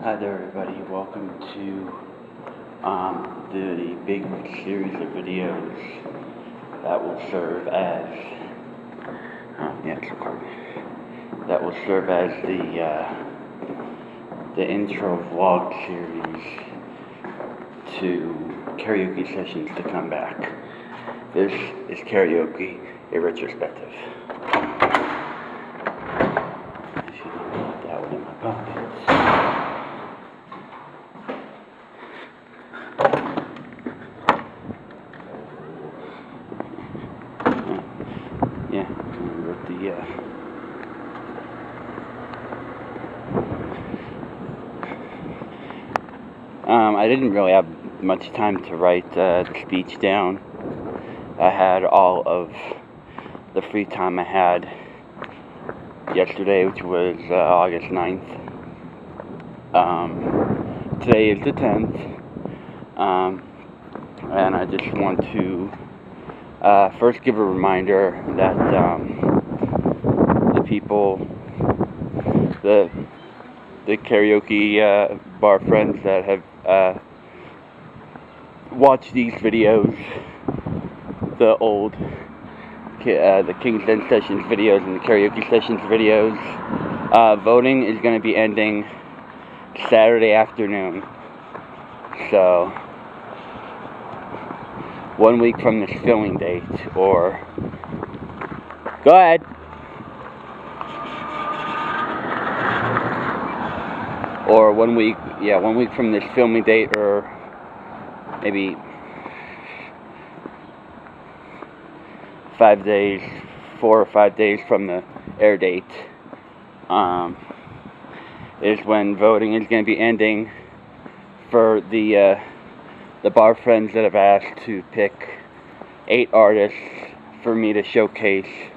Hi there, everybody. Welcome to the big series of videos that will serve as it's recording. That will serve as the intro vlog series to karaoke sessions to come back. This is Karaoke, a retrospective. I should have that one in my pocket. Yeah, wrote I didn't really have much time to write the speech down. I had all of the free time I had yesterday, which was August 9th. Today is the 10th, and I just want to first give a reminder that the people, the karaoke bar friends that have watched these videos, the old the King's Den Sessions videos and the Karaoke Sessions videos, voting is going to be ending Saturday afternoon. So 1 week from this filming date, or go ahead. Or 1 week, 1 week from this filming date, or maybe 5 days, 4 or 5 days from the air date, is when voting is going to be ending for the bar friends that have asked to pick 8 artists for me to showcase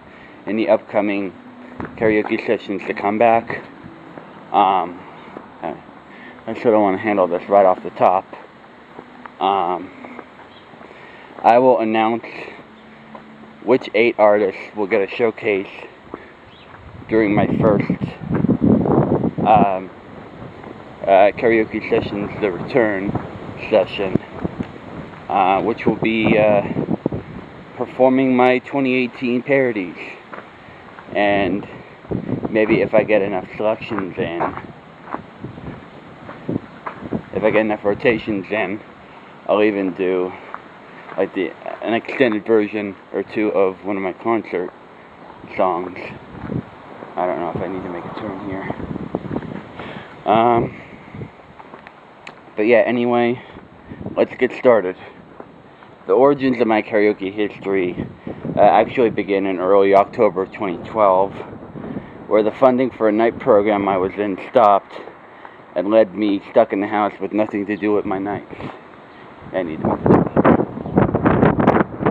in the upcoming karaoke sessions to come back. I sort of want to handle this right off the top. I will announce which 8 artists will get a showcase during my first karaoke sessions, the return session, which will be performing my 2018 parodies. And maybe if I get enough selections in, if I get enough rotations in, I'll even do like an extended version or two of one of my concert songs. I don't know if I need to make a turn here. But yeah, anyway, let's get started. The origins of my karaoke history actually begin in early October of 2012, where the funding for a night program I was in stopped and led me stuck in the house with nothing to do with my nights. I need to make a turn.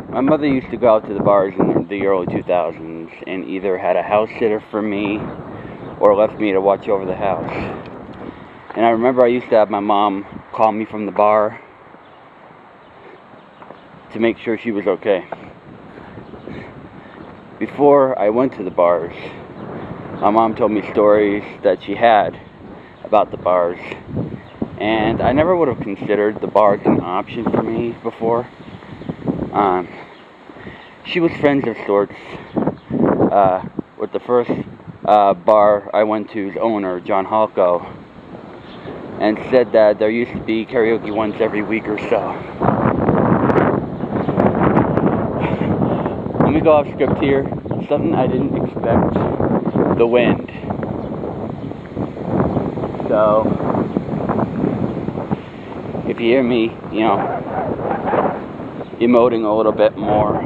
My mother used to go out to the bars in the early 2000s and either had a house sitter for me or left me to watch over the house. And I remember I used to have my mom call me from the bar to make sure she was okay. Before I went to the bars, my mom told me stories that she had about the bars, and I never would have considered the bars an option for me before. She was friends of sorts with the first bar I went to's owner, John Halko, and said that there used to be karaoke once every week or so. Let me go off script here. Something I didn't expect: the wind. So, if you hear me, emoting a little bit more,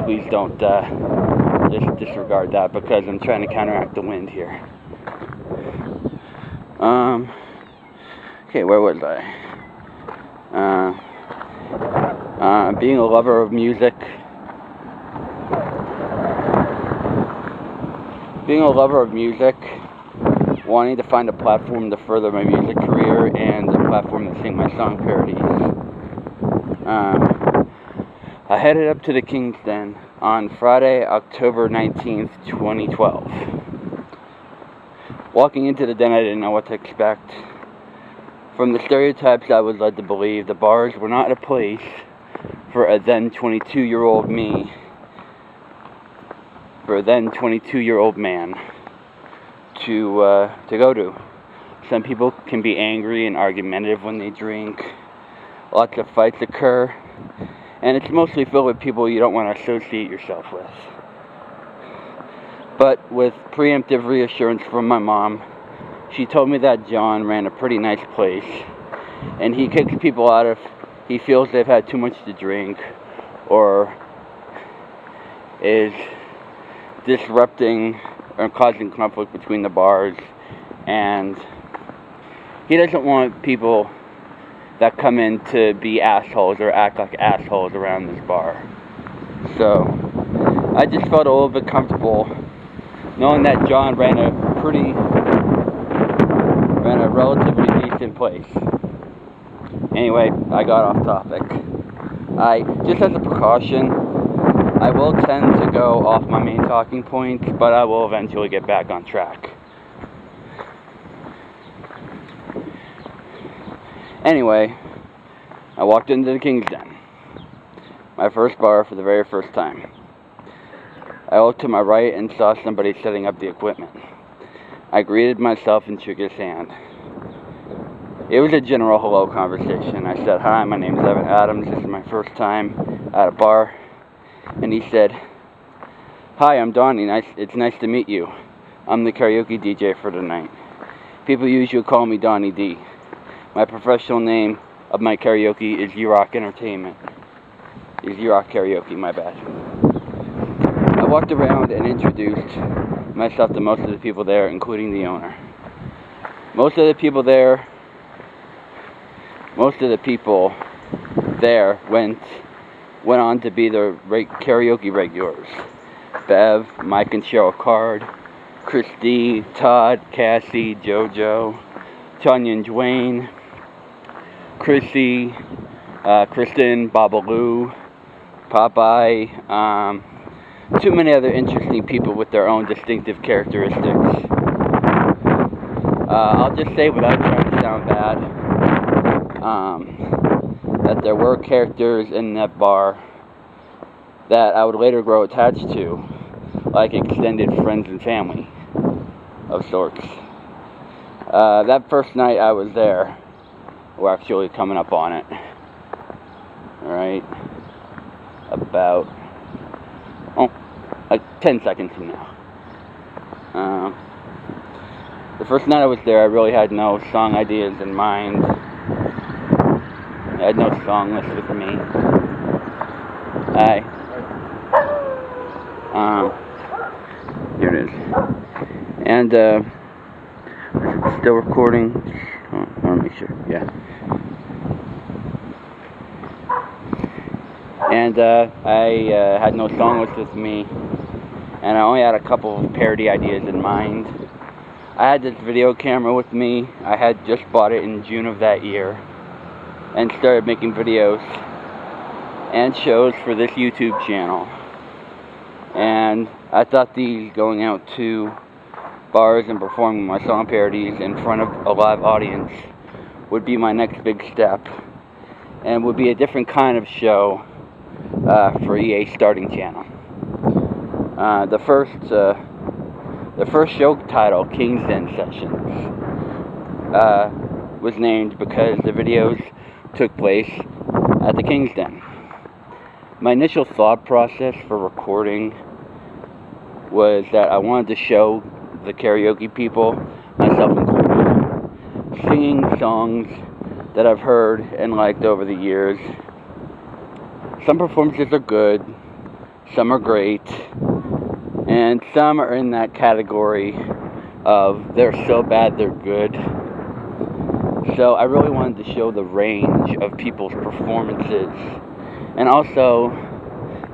please don't just disregard that, because I'm trying to counteract the wind here. Okay, where was I? Being a lover of music. Wanting to find a platform to further my music career and a platform to sing my song parodies. I headed up to the King's Den on Friday, October 19th, 2012. Walking into the den, I didn't know what to expect. From the stereotypes I was led to believe, the bars were not a place for a then 22-year-old me, for a then 22-year-old man to go to. Some people can be angry and argumentative when they drink. Lots of fights occur, and it's mostly filled with people you don't want to associate yourself with. But with preemptive reassurance from my mom, she told me that John ran a pretty nice place, and he kicks people out if he feels they've had too much to drink or is disrupting or causing conflict between the bars, and he doesn't want people that come in to be assholes or act like assholes around this bar. So I just felt a little bit comfortable knowing that John ran a relatively decent place. Anyway, I got off topic. Just as a precaution, I will tend to go off my main talking points, but I will eventually get back on track. Anyway, I walked into the King's Den, my first bar for the very first time. I looked to my right and saw somebody setting up the equipment. I greeted myself and shook his hand. It was a general hello conversation. I said, "Hi, my name is Evan Adams. This is my first time at a bar." And he said, "Hi, I'm Donny. It's nice to meet you. I'm the karaoke DJ for tonight. People usually call me Donny D. My professional name of my karaoke is U-Rock Entertainment. Is U-Rock Karaoke, my bad." I walked around and introduced myself to most of the people there, including the owner. Most of the people there went on to be the karaoke regulars. Bev, Mike and Cheryl Card, Christy, Todd, Cassie, JoJo, Tanya and Dwayne, Chrissy, Kristen, Babaloo, Popeye, too many other interesting people with their own distinctive characteristics. I'll just say, without trying to sound bad, that there were characters in that bar that I would later grow attached to, like extended friends and family of sorts. That first night I was there, we're actually coming up on it. Alright, about like 10 seconds from now. The first night I was there, I really had no song ideas in mind. I had no song list with me. Here it is. And, is it still recording? I want to make sure, yeah. And I had no song list with me, and I only had a couple of parody ideas in mind. I had this video camera with me. I had just bought it in June of that year and started making videos and shows for this YouTube channel. And I thought these going out to bars and performing my song parodies in front of a live audience would be my next big step, and would be a different kind of show for EA's starting channel. The first show title, King's Den Sessions, was named because the videos took place at the King's Den. My initial thought process for recording was that I wanted to show the karaoke people, myself included, singing songs that I've heard and liked over the years. Some performances are good, some are great, and some are in that category of they're so bad they're good. So I really wanted to show the range of people's performances, and also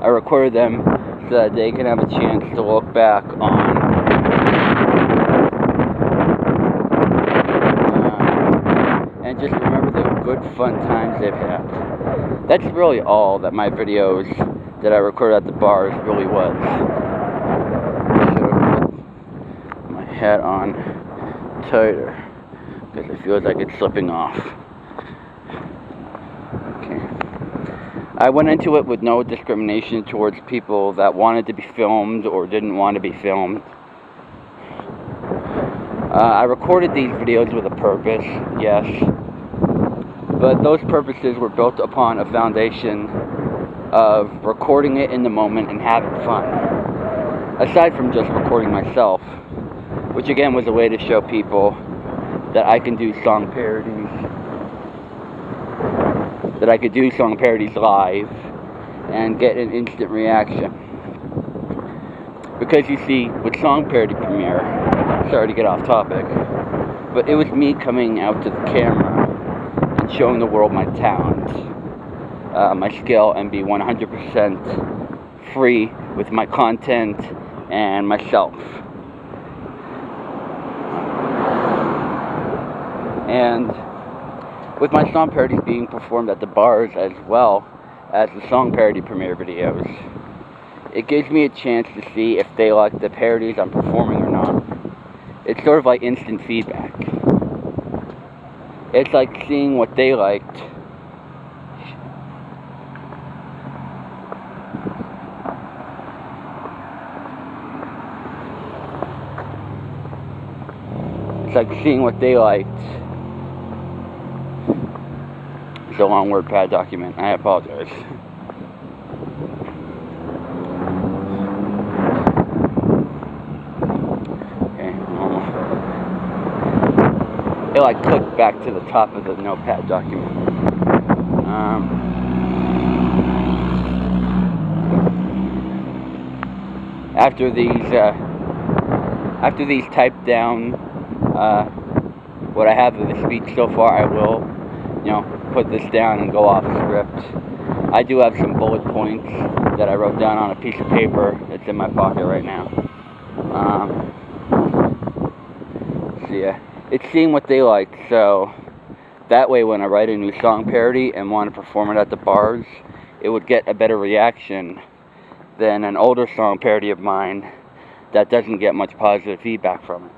I recorded them so that they can have a chance to look back on and just remember the good fun times they've had. That's really all that my videos that I recorded at the bars really was. I should have put my hat on. tighter because it feels like it's slipping off. Okay. I went into it with no discrimination towards people that wanted to be filmed or didn't want to be filmed. I recorded these videos with a purpose, yes, but those purposes were built upon a foundation of recording it in the moment and having fun. Aside from just recording myself, which again was a way to show people that I can do song parodies, that I could do song parodies live and get an instant reaction. Because you see, with Song Parody Premiere, sorry to get off topic, but it was me coming out to the camera and showing the world my talent, my skill, and be 100% free with my content and myself. And with my song parodies being performed at the bars as well as the song parody premiere videos, it gives me a chance to see if they like the parodies I'm performing or not. It's sort of like instant feedback. It's like seeing what they liked. It's like seeing what they liked. It's a long WordPad document. I apologize. Okay. It like clicked back to the top of the notepad document. After these typed down what I have of the speech so far, I will, put this down and go off script. I do have some bullet points that I wrote down on a piece of paper. It's in my pocket right now. So yeah, it's seeing what they like. So that way, when I write a new song parody and want to perform it at the bars, it would get a better reaction than an older song parody of mine that doesn't get much positive feedback from it.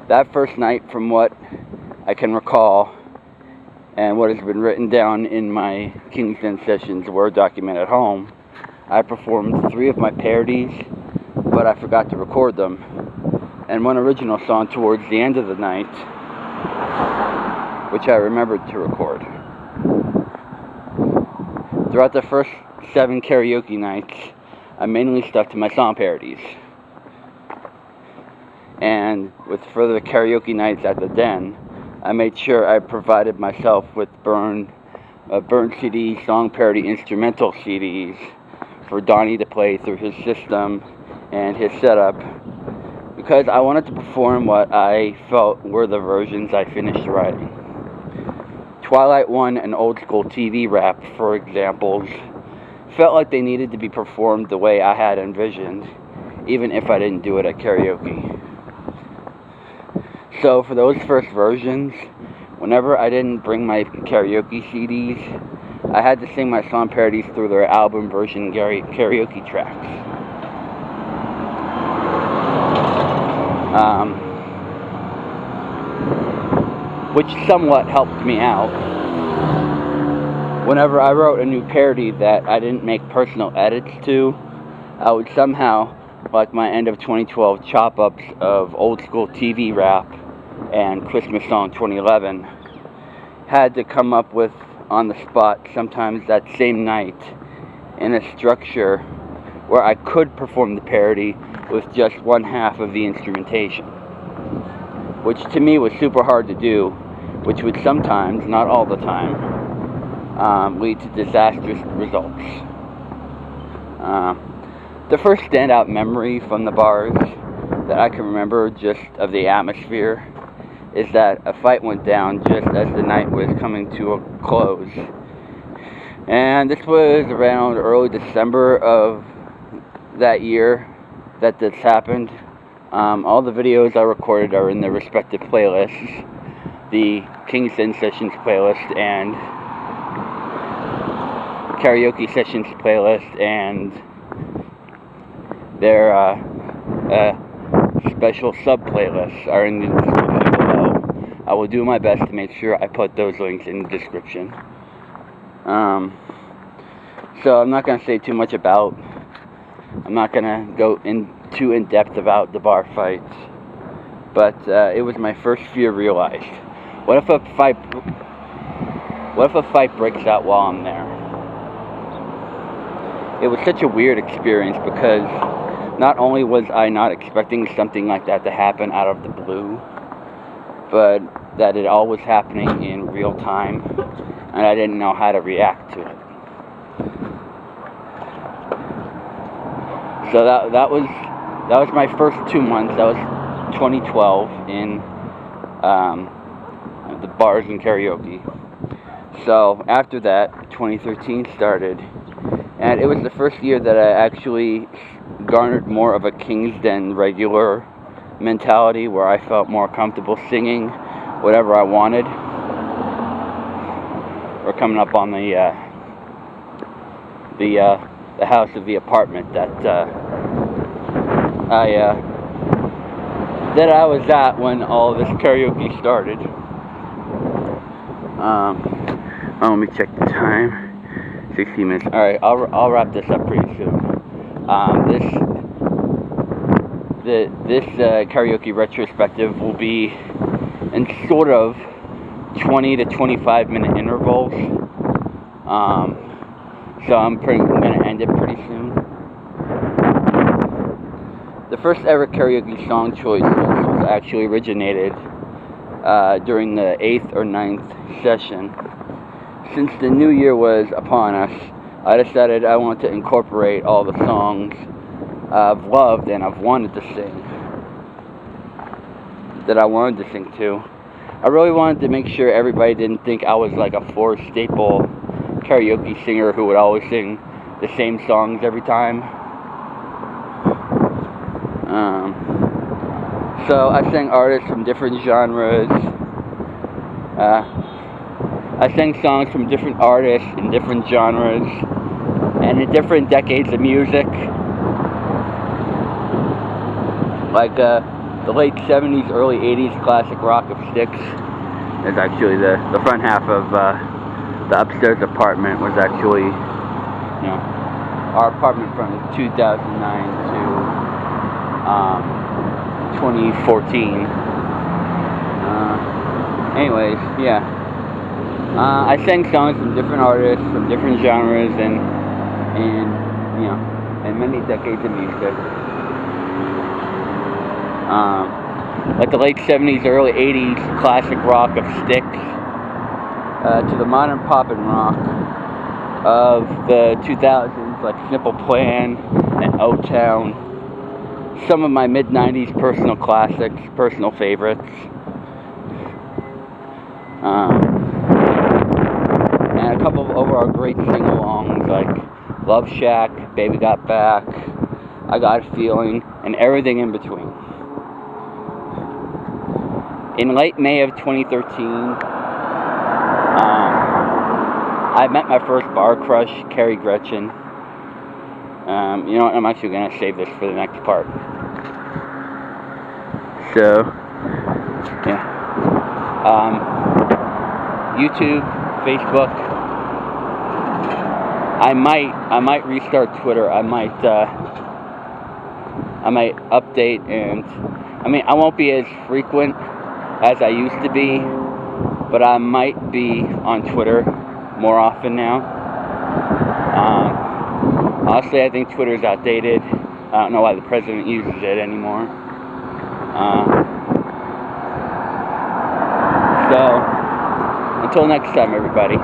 That first night, from what I can recall, and what has been written down in my Kingston Sessions Word document at home, I performed 3 of my parodies, but I forgot to record them, and one original song towards the end of the night, which I remembered to record. Throughout the first 7 karaoke nights, I mainly stuck to my song parodies. And with further karaoke nights at the Den, I made sure I provided myself with burn CD, song parody instrumental CDs for Donny to play through his system and his setup, because I wanted to perform what I felt were the versions I finished writing. Twilight One and old school TV rap, for examples, felt like they needed to be performed the way I had envisioned, even if I didn't do it at karaoke. So for those first versions, whenever I didn't bring my karaoke CDs, I had to sing my song parodies through their album version karaoke tracks. Which somewhat helped me out. Whenever I wrote a new parody that I didn't make personal edits to, I would somehow, like my end of 2012 chop-ups of old school TV rap and Christmas Song 2011, had to come up with on the spot, sometimes that same night, in a structure where I could perform the parody with just one half of the instrumentation, which to me was super hard to do, which would sometimes, not all the time, lead to disastrous results. The first standout memory from the bars that I can remember just of the atmosphere is that a fight went down just as the night was coming to a close. And this was around early December of that year that this happened. All the videos I recorded are in their respective playlists. The Kingston Sessions playlist and Karaoke Sessions playlist and their special sub-playlists are in the description below. I will do my best to make sure I put those links in the description. So I'm not going to say too much about, I'm not going to go too in depth about the bar fights, but it was my first fear realized. What if a fight breaks out while I'm there? It was such a weird experience because not only was I not expecting something like that to happen out of the blue, but that it all was happening in real time, and I didn't know how to react to it. So that was my first 2 months. That was 2012 in the bars and karaoke. So after that, 2013 started, and it was the first year that I actually garnered more of a King's Den regular mentality, where I felt more comfortable singing whatever I wanted. We're coming up on the house of the apartment that I was at when all this karaoke started. Let me check the time. 60 minutes. All right, I'll wrap this up pretty soon. This karaoke retrospective will be in sort of 20 to 25 minute intervals. So I'm going to end it pretty soon. The first ever karaoke song choice was actually originated during the 8th or 9th session. Since the new year was upon us, I decided I want to incorporate all the songs I've loved and I've wanted to sing, that I wanted to sing to. I really wanted to make sure everybody didn't think I was like a Forrest Staple karaoke singer who would always sing the same songs every time. So I sang artists from different genres. I sang songs from different artists in different genres and in different decades of music. Like the late 70s, early 80s classic rock of Styx. Is actually the front half of the upstairs apartment was actually, you know, our apartment from 2009 to 2014. Anyways, yeah. I sang songs from different artists, from different genres, and you know, and many decades of music. Like the late 70s, early 80s classic rock of Styx, to the modern pop and rock of the 2000s, like Simple Plan and O-Town. Some of my mid-90s personal classics, personal favorites. And a couple of overall great sing-alongs like Love Shack, Baby Got Back, I Got a Feeling, and everything in between. In late May of 2013, I met my first bar crush, Carrie Gretchen. You know what, I'm actually going to save this for the next part. So, yeah. YouTube, Facebook. I might restart Twitter. I might update, and I won't be as frequent as I used to be, but I might be on Twitter more often now. Honestly, I think Twitter's outdated. I don't know why the president uses it anymore. So, until next time, everybody.